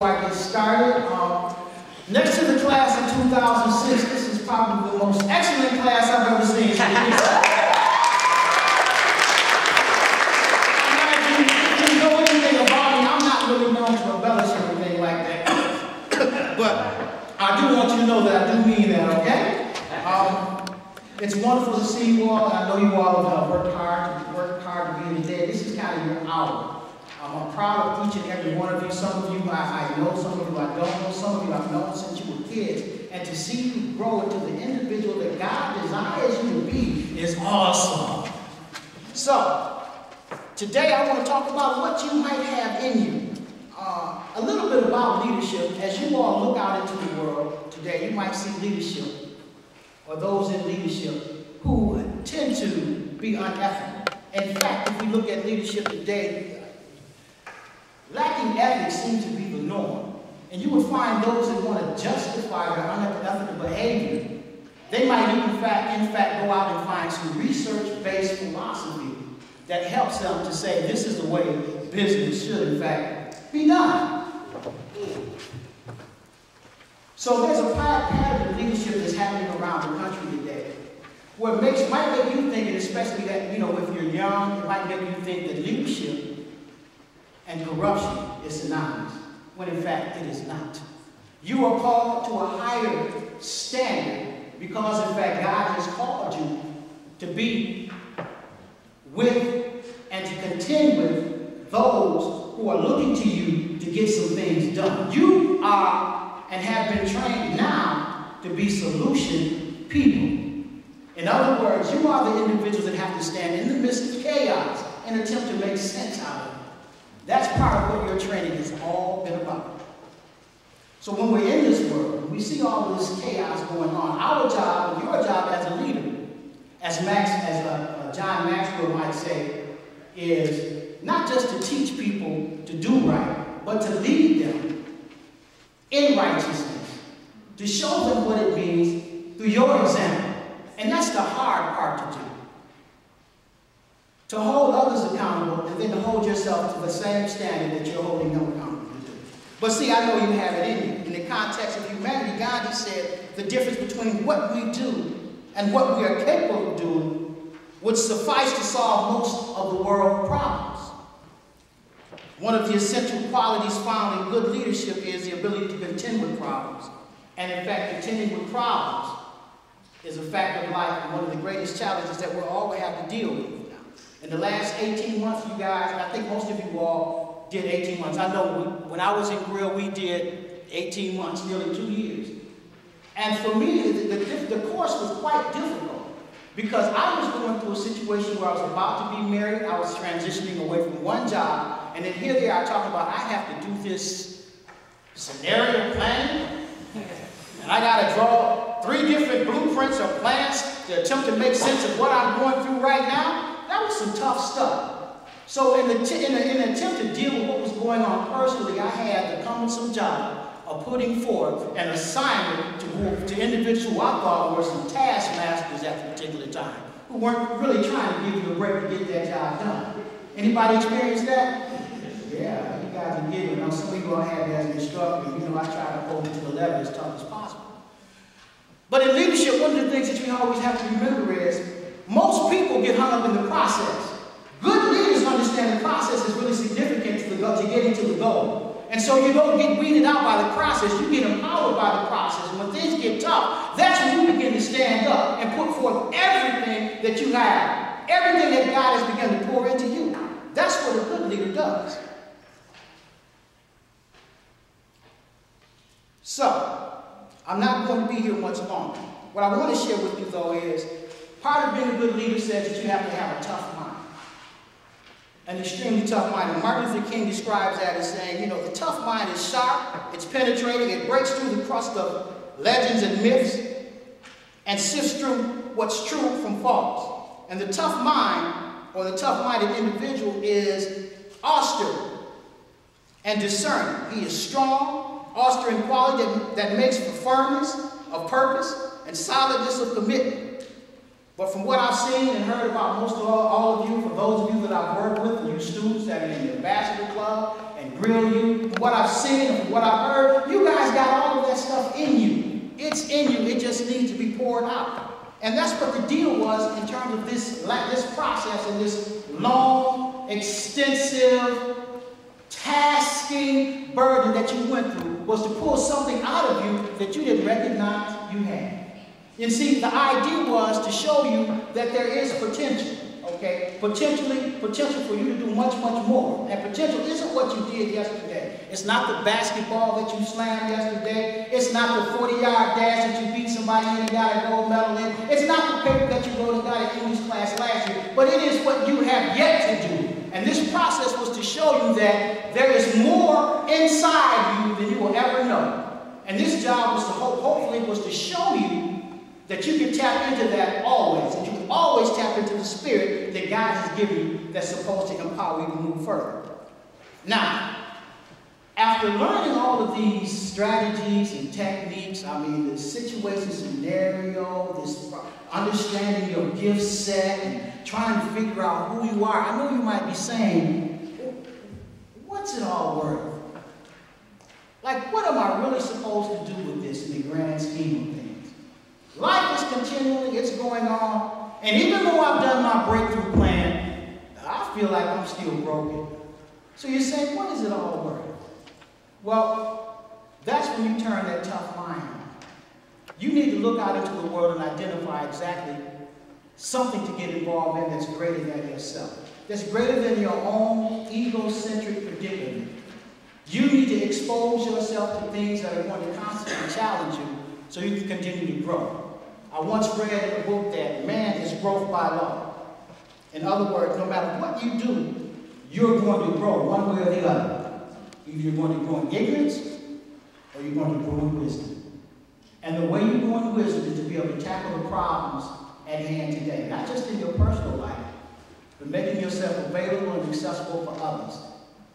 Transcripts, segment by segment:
I get started. Next to the class in 2006, this is probably the most excellent class I've ever seen. If you know anything about me, I'm not really known to embellish or anything like that. But I do want you to know that I do mean that, okay? It's wonderful to see you all. I know you all have worked hard to be here today. This is kind of your hour. I'm proud of each and every one of you. Some of you I know, some of you I don't know, some of you I've known since you were kids. And to see you grow into the individual that God desires you to be is awesome. So, today I want to talk about what you might have in you. A little bit about leadership. As you all look out into the world today, you might see leadership, or those in leadership, who tend to be unethical. In fact, if you look at leadership today, lacking ethics seems to be the norm. And you would find those that want to justify their unethical behavior, they might even in fact go out and find some research-based philosophy that helps them to say this is the way business should in fact be done. So there's a pattern of leadership that's happening around the country today, where it might make you think, and especially that, you know, if you're young, it might make you think that leadership and corruption is synonymous, when in fact it is not. You are called to a higher standard because in fact God has called you to be with and to contend with those who are looking to you to get some things done. You are and have been trained now to be solution people. In other words, you are the individuals that have to stand in the midst of chaos and attempt to make sense out of it. That's part of what your training has all been about. So when we're in this world, we see all this chaos going on. Our job, and your job as a leader, as John Maxwell might say, is not just to teach people to do right, but to lead them in righteousness, to show them what it means through your example. And that's the hard part to do. To hold others accountable and then to hold yourself to the same standard that you're holding them accountable to do. But see, I know you have it in you. In the context of humanity, God has said the difference between what we do and what we are capable of doing would suffice to solve most of the world's problems. One of the essential qualities found in good leadership is the ability to contend with problems. And in fact, contending with problems is a fact of life and one of the greatest challenges that we'll always have to deal with. In the last 18 months, you guys, I think most of you all did 18 months. I know when I was in GRIL, we did 18 months, nearly 2 years. And for me, the course was quite difficult because I was going through a situation where I was about to be married. I was transitioning away from one job. And then here they are talking about I have to do this scenario planning. And I got to draw 3 different blueprints or plans to attempt to make sense of what I'm going through right now. That was some tough stuff. So in an attempt to deal with what was going on personally, I had the cumbersome job of putting forth an assignment to individuals who I thought were some taskmasters at the particular time, who weren't really trying to give you a break to get that job done. Anybody experience that? Yeah, you guys are getting it. Now, some people don't have that as an instructor. You know, I try to hold it to the level as tough as possible. But in leadership, one of the things that we always have to remember is most people get hung up in the process. Good leaders understand the process is really significant to getting to the goal. And so you don't get weeded out by the process, you get empowered by the process. And when things get tough, that's when you begin to stand up and put forth everything that you have, everything that God has begun to pour into you. That's what a good leader does. So, I'm not going to be here much longer. What I want to share with you, though, is part of being a good leader says that you have to have a tough mind. An extremely tough mind. And Martin Luther King describes that as saying, you know, the tough mind is sharp, it's penetrating, it breaks through the crust of legends and myths, and sifts through what's true from false. And the tough mind, or the tough-minded individual, is austere and discerning. He is strong, austere in quality that makes for firmness of purpose and solidness of commitment. But from what I've seen and heard about most of all of you, for those of you that I've worked with, and you students that are in the Ambassador Club and grill you, from what I've seen and from what I've heard, you guys got all of that stuff in you. It's in you. It just needs to be poured out. And that's what the deal was in terms of this process and this long, extensive, tasking burden that you went through, was to pull something out of you that you didn't recognize you had. You see, the idea was to show you that there is potential, okay? Potential for you to do much, much more. And potential isn't what you did yesterday. It's not the basketball that you slammed yesterday. It's not the 40-yard dash that you beat somebody in and got a gold medal in. It's not the paper that you wrote and got an English class last year. But it is what you have yet to do. And this process was to show you that there is more inside you than you will ever know. And this job was to hopefully was to show you that you can tap into that always. And you can always tap into the spirit that God has given you that's supposed to empower you to move further. Now, after learning all of these strategies and techniques, I mean, the situation scenario, this understanding your gift set and trying to figure out who you are, I know you might be saying, what's it all worth? Like, what am I really supposed to do with this in the grand scheme of things? Life is continually, it's going on, and even though I've done my breakthrough plan, I feel like I'm still broken. So you're saying, what is it all worth? Well, that's when you turn that tough mind on. You need to look out into the world and identify exactly something to get involved in that's greater than yourself, that's greater than your own egocentric predicament. You need to expose yourself to things that are going to constantly challenge you so you can continue to grow. I once read in a book that man is growth by law. In other words, no matter what you do, you're going to grow one way or the other. Either you're going to grow in ignorance or you're going to grow in wisdom. And the way you grow in wisdom is to be able to tackle the problems at hand today, not just in your personal life, but making yourself available and accessible for others,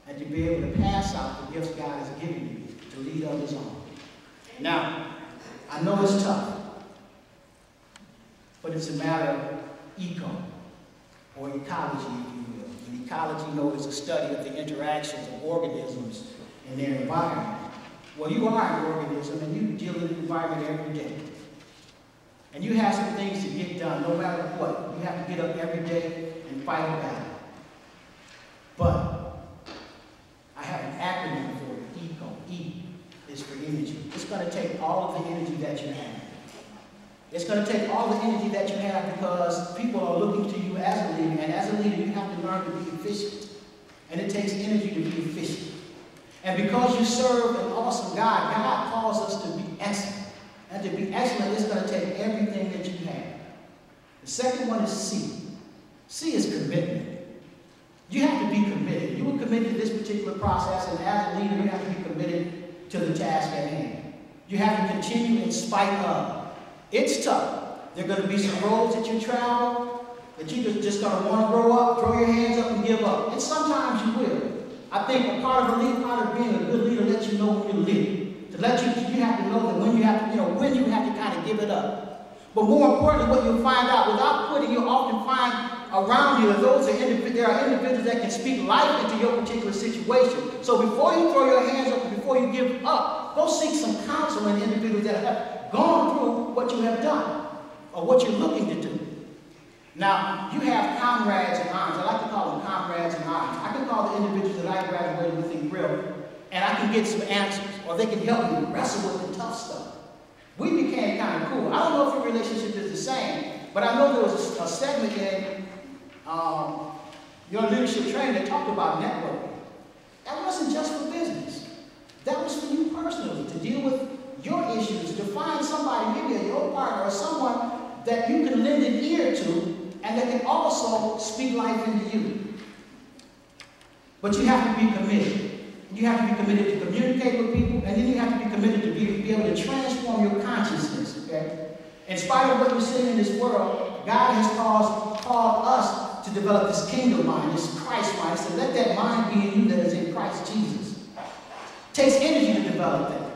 and to be able to pass out the gifts God has given you to lead others on. Now, I know it's tough, but it's a matter of eco, or ecology, if you will. And ecology, is a study of the interactions of organisms in their environment. Well, you are an organism, and you deal with the environment every day. And you have some things to get done, no matter what. You have to get up every day and fight a battle. But I have an acronym for it, ECO. E is for energy. It's going to take all of the energy that you have. It's going to take all the energy that you have because people are looking to you as a leader, and as a leader, you have to learn to be efficient. And it takes energy to be efficient. And because you serve an awesome God, God calls us to be excellent. And to be excellent, it's going to take everything that you have. The second one is C. C is commitment. You have to be committed. You were committed to this particular process, and as a leader, you have to be committed to the task at hand. You have to continue in spite of. It's tough. There are going to be some roads that you travel that you're just going to want to grow up, throw your hands up and give up. And sometimes you will. I think a part of a leader, part of being a good leader, lets you know when you're leading. To let you have to know that when you have to, when you have to kind of give it up. But more importantly, what you'll find out, without quitting, you'll often find around you that there are individuals that can speak life into your particular situation. So before you throw your hands up and before you give up, go seek some counsel in individuals that have gone through what you have done or what you're looking to do. Now, you have comrades in arms. I like to call them comrades in arms. I can call the individuals that I graduated with in GRIL, and I can get some answers, or they can help me wrestle with the tough stuff. We became kind of cool. I don't know if your relationship is the same, but I know there was a segment in your leadership training that talked about networking. That wasn't just for business. That was for you personally, to deal with your issues, to find somebody, maybe your partner or someone that you can lend an ear to and that can also speak life into you. But you have to be committed. You have to be committed to communicate with people, and then you have to be committed to be able to transform your consciousness, okay? In spite of what you're seeing in this world, God has called us to develop this kingdom mind, this Christ mind. So let that mind be in you that is in Christ Jesus. It takes energy to develop that.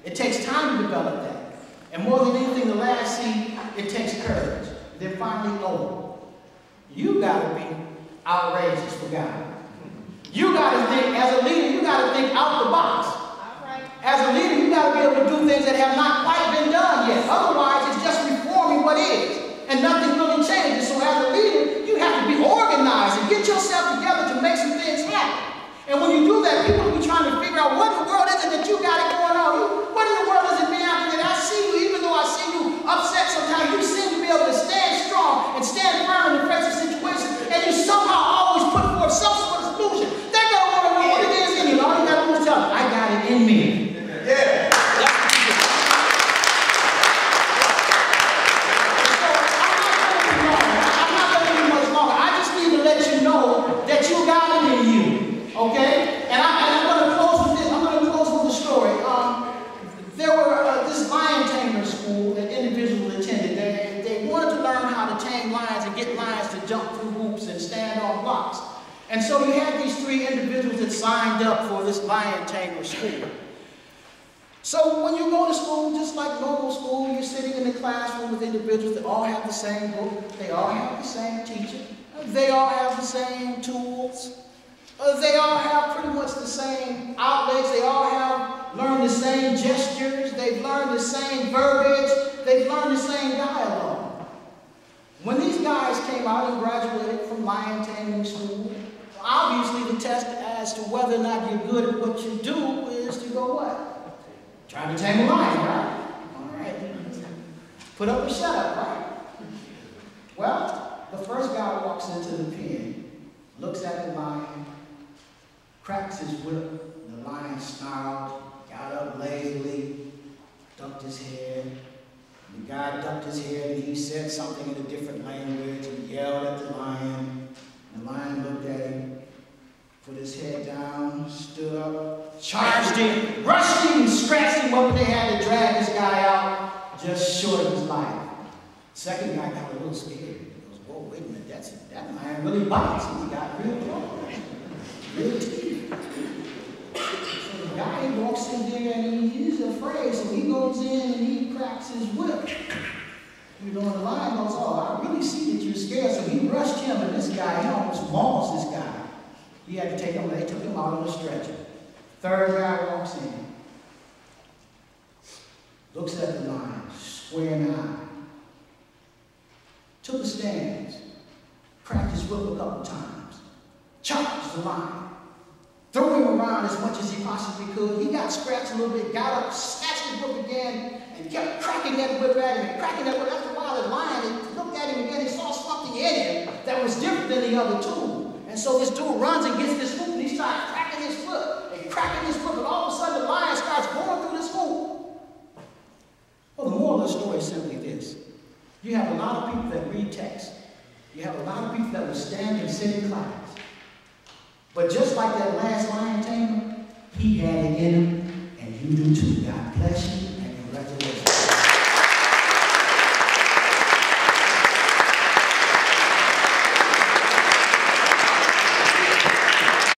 It takes time to develop that. And more than anything, the last C, it takes courage. Then finally, you got to be outrageous for God. You got to think, as a leader, you got to think out the box. As a leader, you got to be able to do things that have not quite been done yet. Otherwise, it's just reforming what is, and nothing really changes. So as a leader, you have to be organized and get yourself together to make some things happen. And when you do that, people will be trying to figure out what in the world is it that you got it going on. What in the world is it being out there that I see you, even though I see you upset sometimes, you seem to be able to stand strong and stand firm in the face of situations, and you somehow always put forth some sort of solution. They're going to want to know what it is in you. All you got to do is tell them, I got it in me. Yeah. I'm not going to be much longer. I just need to let you know that you got it in you. Okay? And I'm going to close with this. I'm going to close with a story. There were this lion tamer school that individuals attended. They wanted to learn how to tame lions and get lions to jump through hoops and stand on blocks. And so you had these 3 individuals that signed up for this lion tamer school. So when you go to school, just like normal school, you're sitting in the classroom with individuals that all have the same book, they all have the same teacher, they all have the same tools, they all have pretty much the same outlets, they all have learned the same gestures, they've learned the same verbiage, they've learned the same dialogue. When these guys came out and graduated from lion taming school, obviously the test as to whether or not you're good at what you do is to go what? Trying to tame a lion, right? All right. Put up or shut up, right? Well, the first guy walks into the pen, looks at the lion, cracks his whip, the lion snarled, got up lazily, ducked his head. The guy ducked his head and he said something in a different language and yelled at the lion. The lion looked at him, put his head down, stood up, charged him, rushed him, and scratched him up, and they had to drag this guy out just short of his life. Second guy got a little scared. He goes, whoa, wait a minute, that lion really bites. He's got real claws, real teeth. So the guy walks in there and he's afraid, so he goes in and he cracks his whip. You know, and the lion goes, oh, I really see that you're scared. So he rushed him, and this guy, he almost mauls this guy. He had to take him, they took him out on a stretcher. Third guy walks in, looks at the lion, square in the eye, took the stands, cracked his whip a couple times, charged the lion, threw him around as much as he possibly could. He got scratched a little bit, got up, snatched his whip again, and kept cracking that whip at him and cracking that whip. After a while, the lion looked at him again, he saw something in him that was different than the other two. And so this dude runs and gets this hoop, and he starts cracking his foot and cracking his foot, and all of a sudden the lion starts going through this hoop. Well, the moral of the story is simply this. You have a lot of people that read text. You have a lot of people that will stand and sit in class. But just like that last lion tamer, he had it in him, and you do too. God bless you.